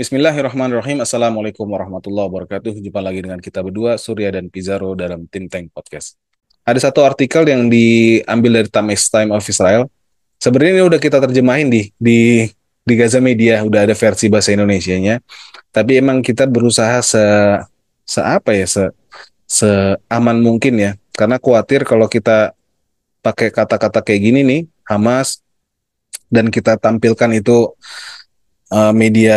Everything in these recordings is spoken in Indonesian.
Bismillahirrahmanirrahim. Assalamualaikum warahmatullahi wabarakatuh. Jumpa lagi dengan kita berdua, Surya dan Pizarro dalam Think Tank Podcast. Ada satu artikel yang diambil dari Time of Israel. Sebenarnya ini udah kita terjemahin di Gaza Media, udah ada versi bahasa Indonesianya. Tapi emang kita berusaha se apa ya, seaman mungkin ya. Karena khawatir kalau kita pakai kata-kata kayak gini nih, Hamas, dan kita tampilkan itu media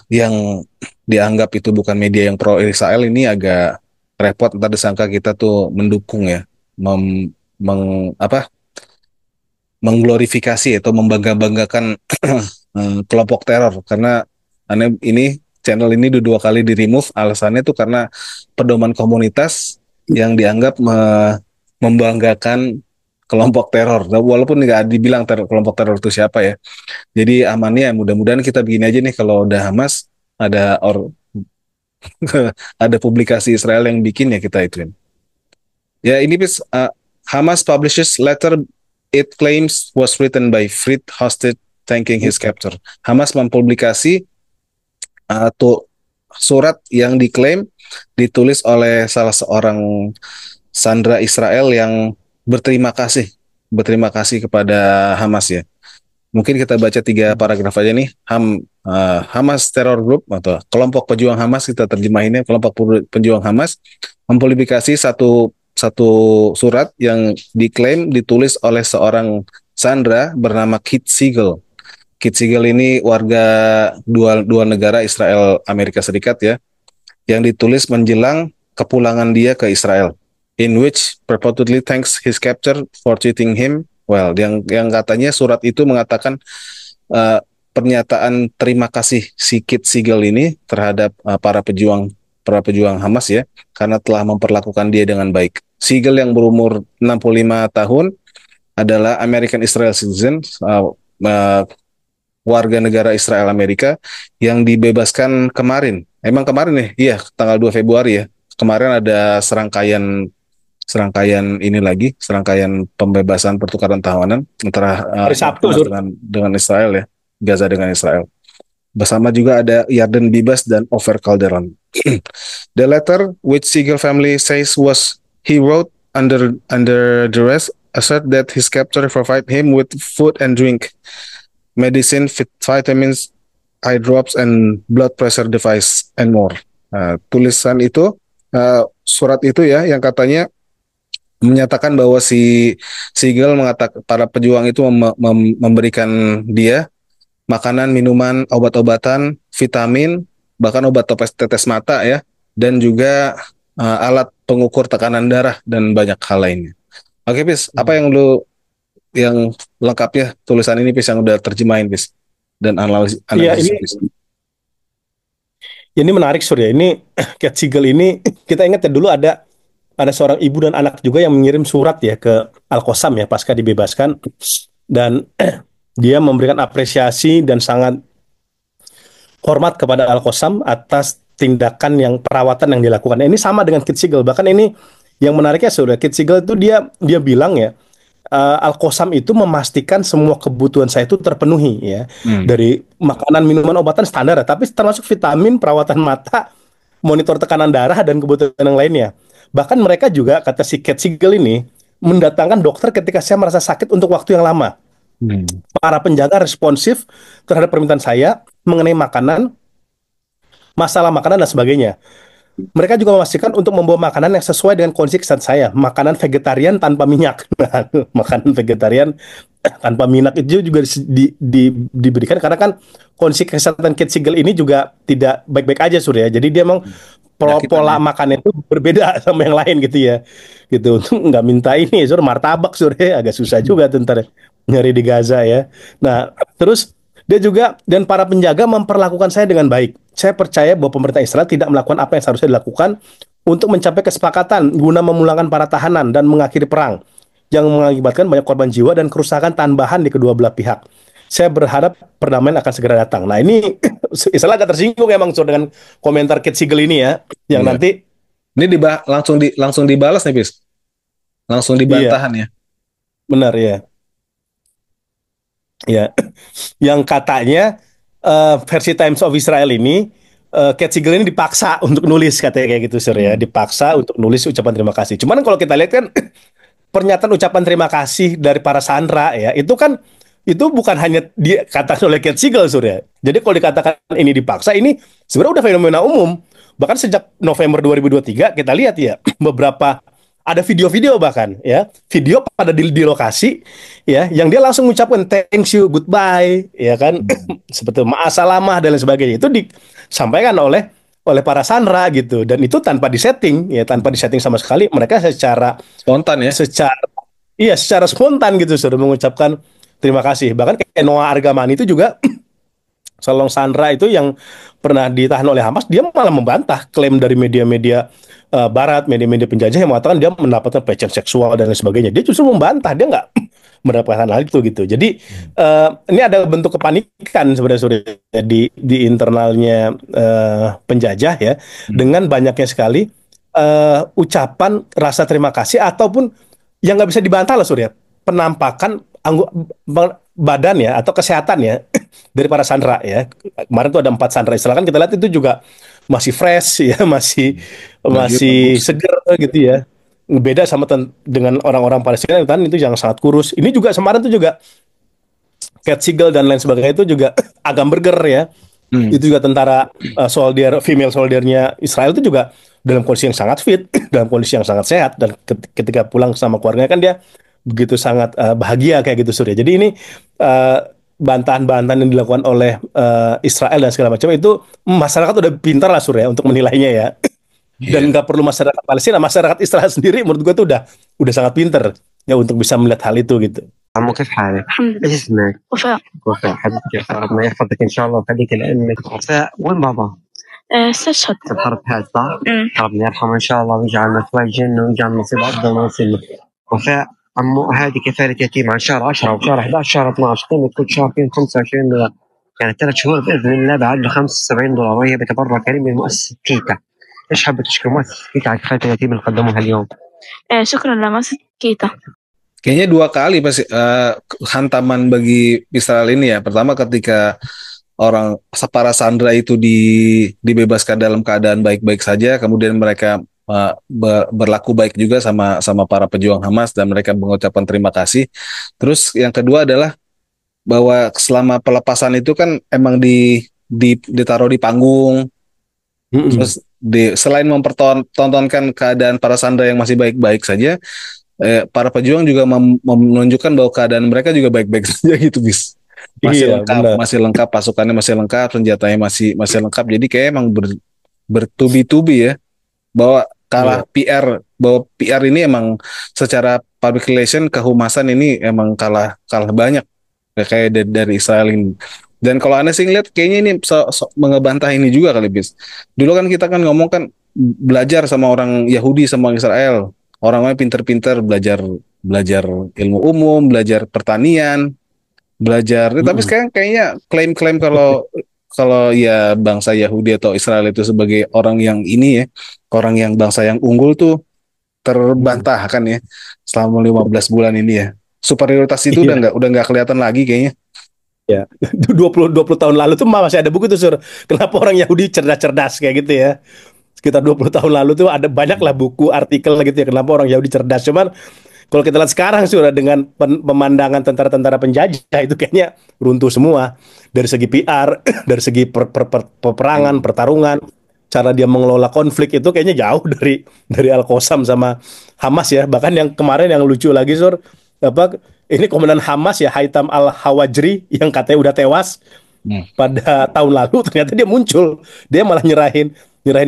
yang dianggap itu bukan media yang pro Israel, ini agak repot, ntar disangka kita tuh mendukung ya, mengglorifikasi atau membangga-banggakan kelompok teror. Karena ini channel ini dua kali di remove, alasannya tuh karena pedoman komunitas yang dianggap membanggakan kelompok teror, walaupun nggak dibilang kelompok teror itu siapa ya. Jadi amannya mudah-mudahan kita begini aja nih, kalau udah Hamas ada ada publikasi Israel yang bikin ya kita ituin. Ya ini Hamas publishes letter it claims was written by Fred Hosted thanking his captor. Hamas mempublikasi tuh surat yang diklaim ditulis oleh salah seorang sandera Israel yang berterima kasih kepada Hamas ya. Mungkin kita baca 3 paragraf aja nih. Hamas Terror Group atau kelompok pejuang Hamas, kita terjemahinnya kelompok pejuang Hamas, mempublikasi satu satu surat yang diklaim ditulis oleh seorang sandera bernama Kit Siegel. Kit Siegel ini warga dua negara, Israel Amerika Serikat ya, yang ditulis menjelang kepulangan dia ke Israel, in which purportedly thanks his captor for treating him well. Yang katanya surat itu mengatakan pernyataan terima kasih si Kit Siegel ini terhadap para pejuang Hamas ya, karena telah memperlakukan dia dengan baik. Siegel yang berumur 65 tahun adalah American Israel citizen, warga negara Israel Amerika yang dibebaskan kemarin. Emang kemarin nih, iya, tanggal 2 Februari ya. Kemarin ada serangkaian ini lagi, serangkaian pembebasan pertukaran tahanan antara Hari Sabtu, Hamas Sur. dengan Israel ya, Gaza dengan Israel. Bersama juga ada Yarden Bibas dan Ofer Calderon. The letter which Siegel family says was he wrote under duress assert that his captor provide him with food and drink, medicine, vitamins, eye drops, and blood pressure device, and more. Tulisan itu, surat itu ya, yang katanya menyatakan bahwa si Siegel mengatakan para pejuang itu memberikan dia makanan, minuman, obat-obatan, vitamin, bahkan obat tetes mata ya, dan juga alat pengukur tekanan darah dan banyak hal lainnya. Oke, Pis, apa yang lengkapnya tulisan ini, Pis, yang udah terjemahin, Pis, dan Iya, analisis, Pis? ini menarik, Sur ya. Ini Cat Siegel ini kita ingat ya, dulu ada seorang ibu dan anak juga yang mengirim surat ya ke Al-Qassam ya pasca dibebaskan, dan dia memberikan apresiasi dan sangat hormat kepada Al-Qassam atas tindakan yang perawatan yang dilakukan. Ini sama dengan Kit Siegel. Bahkan ini yang menariknya, Sur, Kit Siegel itu dia bilang ya, Al-Qassam itu memastikan semua kebutuhan saya itu terpenuhi ya, Hmm. dari makanan, minuman, obatan standar, tapi termasuk vitamin, perawatan mata, monitor tekanan darah, dan kebutuhan yang lainnya. Bahkan mereka juga, kata si Cat Siegel ini, mendatangkan dokter ketika saya merasa sakit untuk waktu yang lama. Hmm. Para penjaga responsif terhadap permintaan saya mengenai makanan, masalah makanan, dan sebagainya. Mereka juga memastikan untuk membawa makanan yang sesuai dengan kondisi kesehatan saya. Makanan vegetarian tanpa minyak. Makanan vegetarian tanpa minyak itu juga diberikan karena kan kondisi kesehatan Kit Siegel ini juga tidak baik-baik aja, Surya. Jadi dia emang Penyakitan ya. pola makannya itu berbeda sama yang lain gitu ya. Gitu. Untuk nggak minta ini, Sur, martabak, Surya. Agak susah juga tuh ntar nyari di Gaza ya. Nah, terus dia juga dan para penjaga memperlakukan saya dengan baik. Saya percaya bahwa pemerintah Israel tidak melakukan apa yang seharusnya dilakukan untuk mencapai kesepakatan guna memulangkan para tahanan dan mengakhiri perang yang mengakibatkan banyak korban jiwa dan kerusakan tambahan di kedua belah pihak. Saya berharap perdamaian akan segera datang. Nah, ini Israel agak tersinggung emang, Sur, dengan komentar Kit Siegel ini ya, yang Iya. nanti Ini langsung dibalas nih, Pis. Langsung iya, dibantahan ya. benar ya. Ya, yang katanya versi Times of Israel ini, Cat Siegel ini dipaksa untuk nulis katanya kayak gitu Sur ya, dipaksa untuk nulis ucapan terima kasih. Cuman kalau kita lihat kan pernyataan ucapan terima kasih dari para sandera ya, itu bukan hanya dikatakan oleh Cat Siegel Surya. Jadi kalau dikatakan ini dipaksa, ini sebenarnya udah fenomena umum. Bahkan sejak November 2023 kita lihat ya beberapa ada video-video bahkan ya, video pada di lokasi ya yang dia langsung mengucapkan thank you, goodbye ya kan, seperti ma'asalamah dan lain sebagainya. Itu disampaikan oleh para sandera gitu, dan itu tanpa disetting ya, tanpa disetting sama sekali. Mereka Spontan ya. secara spontan gitu sudah mengucapkan terima kasih. Bahkan kayak Noah Argamani itu juga seorang sandera itu yang pernah ditahan oleh Hamas, dia malah membantah klaim dari media-media Barat, media-media penjajah yang mengatakan dia mendapatkan pelecehan seksual dan lain sebagainya. Dia justru membantah, dia nggak mendapatkan hal itu gitu. Jadi ini ada bentuk kepanikan sebenarnya Surya, di internalnya penjajah ya, dengan banyaknya sekali ucapan rasa terima kasih ataupun yang nggak bisa dibantah lah Surya, penampakan badan ya atau kesehatan ya dari para sandera ya. Kemarin tuh ada 4 sandera Israel, kan kita lihat itu juga masih fresh ya, masih Bagus. seger gitu ya. Beda sama dengan orang-orang Palestina itu yang sangat kurus. Ini juga kemarin tuh juga Cat Siegel dan lain sebagainya itu juga agam burger ya. Itu juga tentara female soldiernya Israel itu juga dalam kondisi yang sangat fit, dalam kondisi yang sangat sehat, dan ketika pulang sama keluarganya kan dia begitu sangat bahagia kayak gitu Surya. Jadi ini eh, bantahan-bantahan yang dilakukan oleh Israel dan segala macam itu, masyarakat udah pintar lah Surya untuk menilainya ya. Dan Iya. nggak perlu masyarakat Palestina, masyarakat Israel sendiri menurut gue tuh udah sangat pintar ya untuk bisa melihat hal itu gitu. عمو كيف حالك؟ الحمد لله. ايش اسمك؟ وفاء. وفاء حبيبتي، ربنا يحفظك ان شاء الله ويخليك لامك. وفاء وين بابا؟ استشهد. في الحرب هذه صح؟ ربنا يرحمه ان شاء الله ويجعل مثواه الجنه ويجعل نصيب افضل ما يصير له. وفاء عمو هذه كفاله يتيم عن شهر 10 وشهر 11 شهر 12 قيمه كل شهر فيهم $25، يعني 3 شهور باذن الله بعد له $75، وهي بتبرع كريم من مؤسسه كيتا. ايش حابه تشكر مؤسسه كيتا على كفاله اليتيم اللي قدموها اليوم؟ شكرا لمؤسسة كيتا. Kayaknya 2 kali pasti hantaman bagi Israel ini ya. Pertama ketika para sandera itu dibebaskan dalam keadaan baik-baik saja, kemudian mereka berlaku baik juga sama para pejuang Hamas dan mereka mengucapkan terima kasih. Terus yang kedua adalah bahwa selama pelepasan itu kan emang ditaruh di panggung. Terus selain mempertontonkan keadaan para sandera yang masih baik-baik saja, para pejuang juga menunjukkan bahwa keadaan mereka juga baik-baik saja gitu, bis. Masih lengkap, pasukannya masih lengkap, senjatanya masih lengkap. Jadi kayak emang bertubi-tubi ya bahwa bahwa PR ini emang secara public relation, kehumasan ini emang kalah banyak kayak dari Israel ini. Dan kalau aneh sih ngeliat kayaknya ini mengebantah ini juga kali, bis. Dulu kan kita kan ngomong kan belajar sama orang Yahudi sama Israel. Orang-orang pinter-pinter belajar ilmu umum, belajar pertanian, tapi sekarang kayaknya klaim-klaim kalau ya bangsa Yahudi atau Israel itu sebagai orang yang ini ya, orang yang bangsa yang unggul tuh terbantahkan ya selama 15 bulan ini ya. Superioritas itu udah nggak kelihatan lagi kayaknya. Ya, 20 tahun lalu tuh masih ada buku tuh Sur. Kenapa orang Yahudi cerdas-cerdas kayak gitu ya. Sekitar 20 tahun lalu tuh ada banyak lah buku, artikel gitu ya, kenapa orang Yahudi cerdas. Cuman kalau kita lihat sekarang sudah dengan pemandangan tentara-tentara penjajah itu kayaknya runtuh semua. Dari segi PR, dari segi peperangan, pertarungan, cara dia mengelola konflik itu kayaknya jauh dari Al-Qassam sama Hamas ya. Bahkan yang kemarin yang lucu lagi Sur, ini komandan Hamas ya, Haitham Al-Hawajri yang katanya udah tewas pada tahun lalu, ternyata dia muncul. Dia malah nyerahin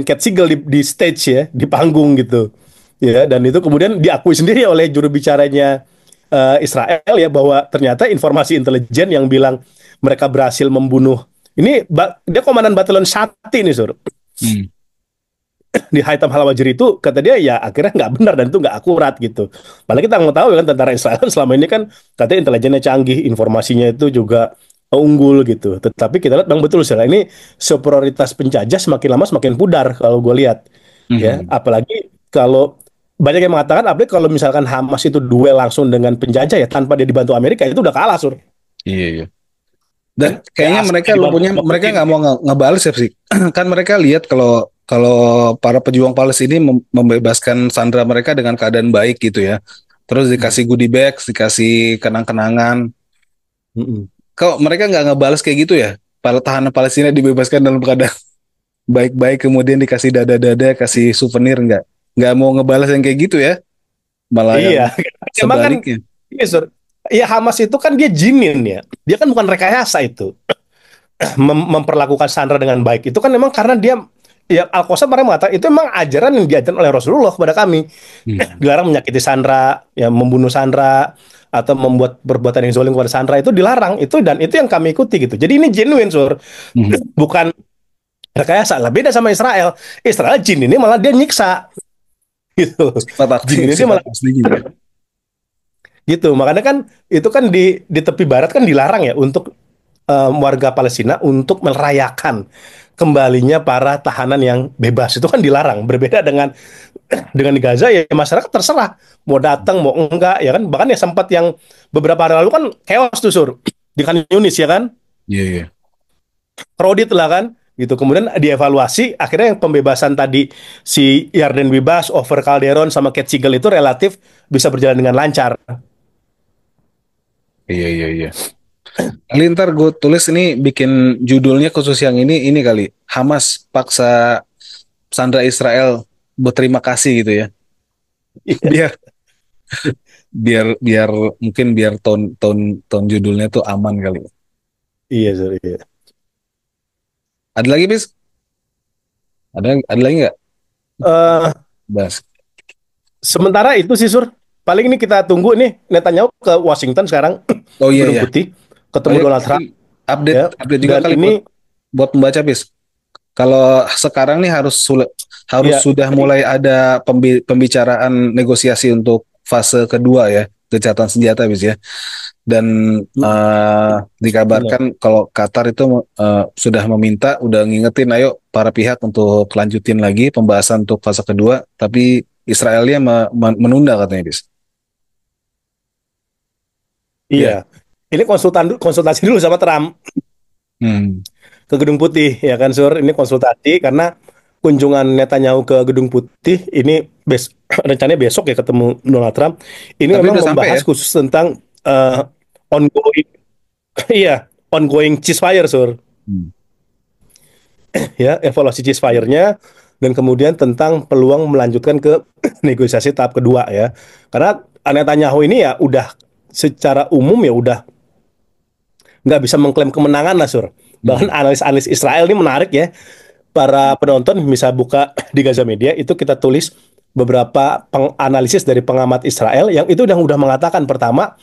Cat Siegel di stage ya, di panggung gitu. Ya, dan itu kemudian diakui sendiri oleh juru bicaranya Israel ya, bahwa ternyata informasi intelijen yang bilang mereka berhasil membunuh. Ini dia komandan Batalion Shati nih Sur. Di Haitham Al-Hawajri itu kata dia ya akhirnya nggak benar dan itu nggak akurat gitu. Padahal kita mau tahu kan tentara Israel selama ini kan katanya intelijennya canggih, informasinya itu juga unggul gitu. Tetapi kita lihat bang betul sih ini superioritas penjajah semakin lama semakin pudar kalau gue lihat ya. Apalagi kalau banyak yang mengatakan apalagi kalau misalkan Hamas itu duel langsung dengan penjajah ya tanpa dia dibantu Amerika itu udah kalah Sur. Iya. Dan kayaknya mereka mereka nggak mau ngebales ya sih. Kan mereka lihat kalau kalau para pejuang Palestina membebaskan sandera mereka dengan keadaan baik gitu ya. Terus dikasih goodie bag, dikasih kenang-kenangan. Kok mereka nggak ngebales kayak gitu ya? Para tahanan Palestina dibebaskan dalam keadaan baik-baik, kemudian dikasih dada-dada, kasih souvenir, nggak mau ngebales yang kayak gitu ya? Malah yang sebaliknya. Iya, Sur. Ya Hamas itu kan dia jinin ya. Dia kan bukan rekayasa itu. Memperlakukan sandera dengan baik. Itu kan memang karena dia, ya Al-Qassam kemarin mengatakan itu memang ajaran yang diajarkan oleh Rasulullah kepada kami. Dilarang menyakiti sandera, ya membunuh sandera, atau membuat perbuatan yang zalim kepada sandera itu dilarang. Itu dan itu yang kami ikuti gitu. Jadi ini genuine, Sur. Bukan rekayasa lah. Beda sama Israel. Israel jin ini malah dia nyiksa. Gitu. Jin ini malah gitu. Makanya kan itu kan di tepi barat kan dilarang ya untuk warga Palestina untuk merayakan kembalinya para tahanan yang bebas. Itu kan dilarang. Berbeda dengan di Gaza ya masyarakat terserah mau datang mau enggak ya kan. Bahkan ya sempat yang beberapa hari lalu kan chaos tuh, Sur, di Khan Yunis ya kan. Iya. Krodit lah kan gitu. Kemudian dievaluasi, akhirnya yang pembebasan tadi si Yarden Bibas, Over Calderon sama Cat Siegel itu relatif bisa berjalan dengan lancar. Iya. Kali ntar gue tulis ini, bikin judulnya khusus yang ini kali. Hamas paksa sandera Israel berterima kasih gitu ya. Biar mungkin biar ton judulnya tuh aman kali. Iya, sorry. Iya. Ada lagi, Bis? Ada lagi nggak? Bas. Sementara itu sih, Sur. Paling ini kita tunggu nih Netanyahu ke Washington sekarang. Oh iya. Gedung Putih, ketemu Donald Trump. Update juga kali ini buat pembaca, Bis. Kalau sekarang nih harus sudah mulai ada pembicaraan negosiasi untuk fase kedua ya, gencatan senjata, Bis ya. Dan dikabarkan kalau Qatar itu sudah udah ngingetin ayo para pihak untuk lanjutin lagi pembahasan untuk fase kedua, tapi Israelnya menunda katanya, Bis. Iya. Ini konsultasi dulu sama Trump. Ke Gedung Putih ya kan, Sur. Ini konsultasi karena kunjungan Netanyahu ke Gedung Putih ini rencananya besok ya ketemu Donald Trump. Ini tapi memang membahas khusus tentang ongoing ceasefire, Sur. Ya, evaluasi ceasefire-nya dan kemudian tentang peluang melanjutkan ke negosiasi tahap kedua ya. Karena Netanyahu ini ya udah secara umum ya udah nggak bisa mengklaim kemenangan lah, Sur. Bahkan analis-analis Israel ini menarik ya. Para penonton bisa buka di Gaza Media, itu kita tulis beberapa analisis dari pengamat Israel yang itu udah mengatakan pertama,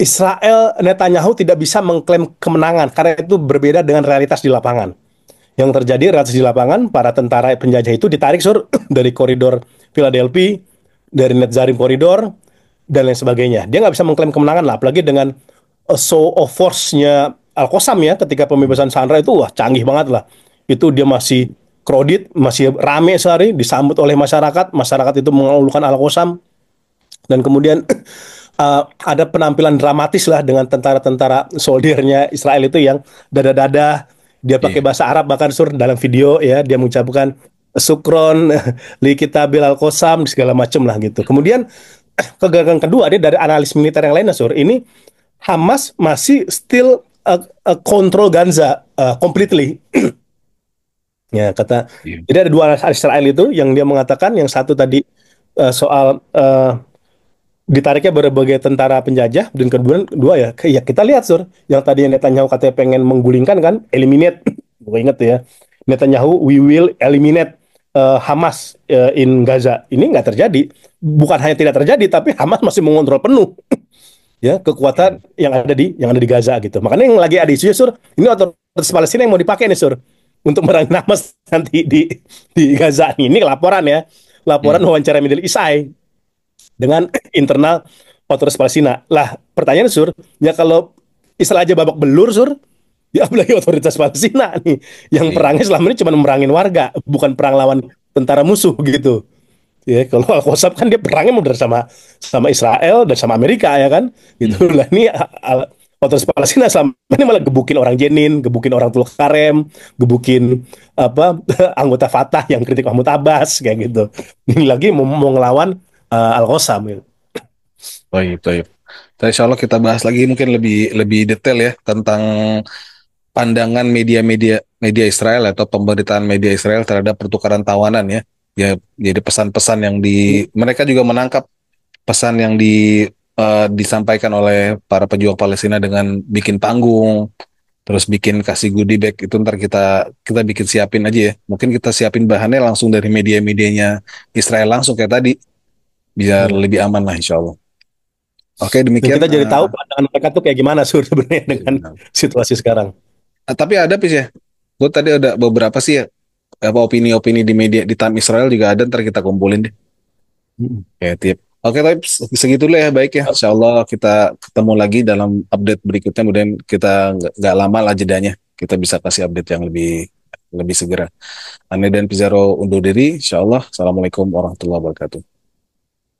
Israel Netanyahu tidak bisa mengklaim kemenangan karena itu berbeda dengan realitas di lapangan. Yang terjadi realitas di lapangan, para tentara penjajah itu ditarik, Sur, dari koridor Philadelphia, dari Netzarim koridor dan lain sebagainya. Dia nggak bisa mengklaim kemenangan lah, apalagi dengan show of force-nya Al-Qassam ya, ketika pembebasan sandera itu wah canggih banget lah. Itu dia masih kredit, masih rame sehari, disambut oleh masyarakat itu mengeluhkan Al-Qassam. Dan kemudian ada penampilan dramatis lah dengan tentara-tentara soldernya Israel itu yang dada-dada, dia pakai bahasa Arab bahkan, Sur, dalam video ya, dia mengucapkan Sukron li kitabil Al-Qassam segala macam lah gitu. Kemudian kegagalan kedua ini dari analis militer yang lainnya, Sur, ini Hamas masih still control Gaza completely. Ya, jadi ada dua analis Israel itu yang dia mengatakan, yang satu tadi soal ditariknya berbagai tentara penjajah, dan kedua ya kita lihat, Sur, yang tadi Netanyahu katanya pengen menggulingkan kan, eliminate. Gue inget ya, Netanyahu we will eliminate Hamas in Gaza. Ini nggak terjadi. Bukan hanya tidak terjadi, tapi Hamas masih mengontrol penuh ya kekuatan yang ada di Gaza gitu. Makanya yang lagi ada isunya, Sur, ini otoritas Palestina yang mau dipakai nih, Sur, untuk merangi Hamas nanti di Gaza. Ini laporan ya, wawancara Middle East Eye dengan internal otoritas Palestina. Lah, pertanyaan, Sur, ya kalau Israel aja babak belur, Sur, ya apalagi otoritas Palestina nih, yang perangnya selama ini cuma merangin warga, bukan perang lawan tentara musuh gitu. Ya, kalau Al-Qassam kan dia perangnya modern sama Israel dan sama Amerika ya kan, gitu lah. Ini otoritas Palestina selama ini malah gebukin orang Jenin, gebukin orang Tulkarem, gebukin apa anggota Fatah yang kritik Mahmud Abbas kayak gitu. Ini lagi mau ngelawan Al-Qassam gitu. Baik, baik. Tapi insya Allah kita bahas lagi mungkin lebih lebih detail ya tentang pandangan media Israel atau pemberitaan media Israel terhadap pertukaran tawanan ya. Ya, jadi pesan-pesan yang mereka juga menangkap pesan yang disampaikan oleh para pejuang Palestina dengan bikin panggung, terus bikin kasih goodie bag itu ntar kita bikin siapin aja ya. Mungkin kita siapin bahannya langsung dari media-medianya Israel langsung kayak tadi, biar Hmm. lebih aman lah insya Allah. Oke, Dan demikian. kita jadi tahu pandangan mereka tuh kayak gimana Sur sebenarnya dengan situasi sekarang. Tapi ada Pis ya, gue tadi ada beberapa sih ya, apa opini-opini di media di Time Israel juga ada, ntar kita kumpulin deh. Hmm. Kayak tip. Oke, tapi segitu dulu ya, baik ya. Insya Allah kita ketemu lagi dalam update berikutnya. Kemudian kita nggak lama lah jedanya. Kita bisa kasih update yang lebih lebih segera. Ane dan Pizarro undur diri. Insya Allah. Assalamualaikum warahmatullahi wabarakatuh.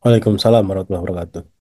Waalaikumsalam warahmatullahi wabarakatuh.